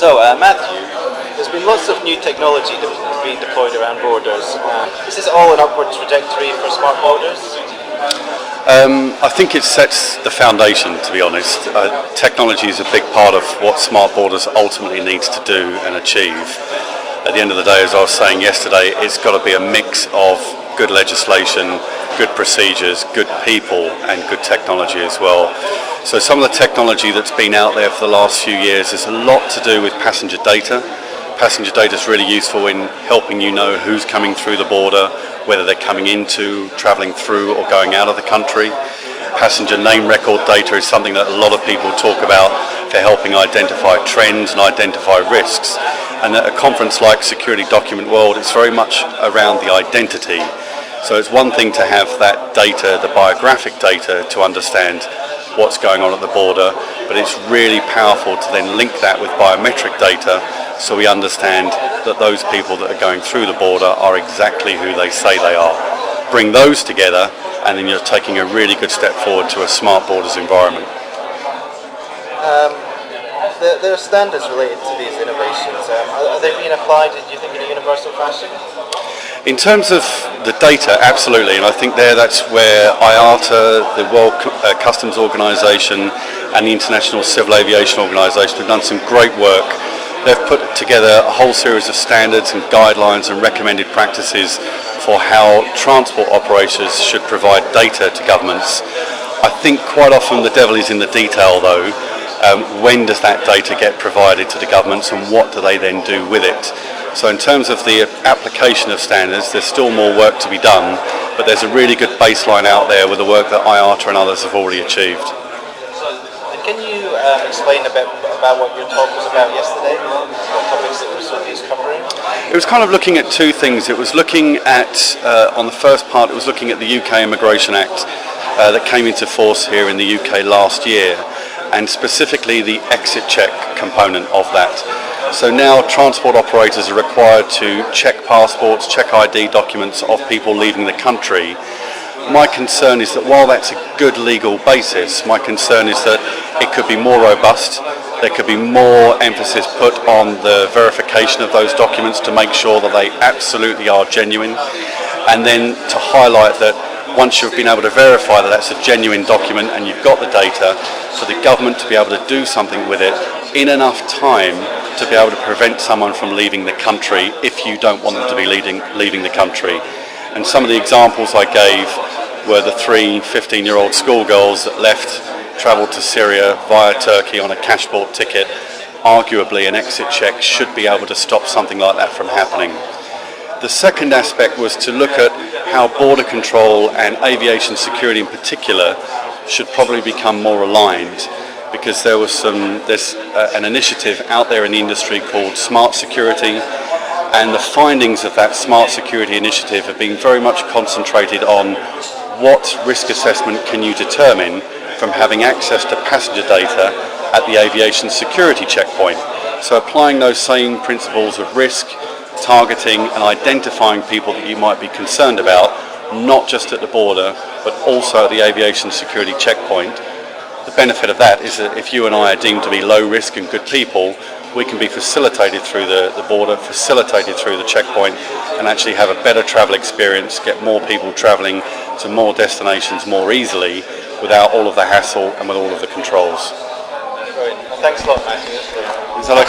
Matthew, there's been lots of new technology that's being deployed around borders. Is this all an upward trajectory for smart borders? I think it sets the foundation, to be honest. Technology is a big part of what smart borders ultimately needs to do and achieve. At the end of the day, as I was saying yesterday, it's got to be a mix of good legislation, good procedures, good people and good technology as well. So some of the technology that's been out there for the last few years is a lot to do with passenger data. Passenger data is really useful in helping you know who's coming through the border, whether they're coming into, travelling through or going out of the country. Passenger name record data is something that a lot of people talk about for helping identify trends and identify risks. And at a conference like Security Document World, it's very much around the identity. So it's one thing to have that data, the biographic data, to understand what's going on at the border, but it's really powerful to then link that with biometric data so we understand that those people that are going through the border are exactly who they say they are. Bring those together and then you're taking a really good step forward to a smart borders environment. There are standards related to these innovations. Are they being applied, do you think, in a universal fashion? In terms of the data, absolutely, and I think that's where IATA, the World Customs Organization and the International Civil Aviation Organization have done some great work. They've put together a whole series of standards and guidelines and recommended practices for how transport operators should provide data to governments. I think quite often the devil is in the detail though. When does that data get provided to the governments and what do they then do with it? So in terms of the application of standards, there's still more work to be done, but there's a really good baseline out there with the work that IATA and others have already achieved. And can you explain a bit about what your talk was about yesterday? What topics it was covering? It was kind of looking at two things. It was looking at, on the first part, it was looking at the UK Immigration Act that came into force here in the UK last year, and specifically the exit check component of that. So now transport operators are required to check passports, check ID documents of people leaving the country. My concern is that while that's a good legal basis, my concern is that it could be more robust. There could be more emphasis put on the verification of those documents to make sure that they absolutely are genuine, and then to highlight that once you've been able to verify that that's a genuine document and you've got the data, for the government to be able to do something with it in enough time to be able to prevent someone from leaving the country if you don't want them to be leaving the country. And some of the examples I gave were the 3 15-year-old schoolgirls that travelled to Syria via Turkey on a cash-bought ticket. Arguably an exit check should be able to stop something like that from happening. The second aspect was to look at how border control and aviation security in particular should probably become more aligned, because there's an initiative out there in the industry called Smart Security, and the findings of that Smart Security initiative have been very much concentrated on what risk assessment can you determine from having access to passenger data at the aviation security checkpoint. So applying those same principles of risk, targeting and identifying people that you might be concerned about, not just at the border but also at the aviation security checkpoint. The benefit of that is that if you and I are deemed to be low risk and good people, we can be facilitated through the border, facilitated through the checkpoint, and actually have a better travel experience, get more people travelling to more destinations more easily without all of the hassle and with all of the controls. Great. Thanks a lot, Matthew. Is that okay?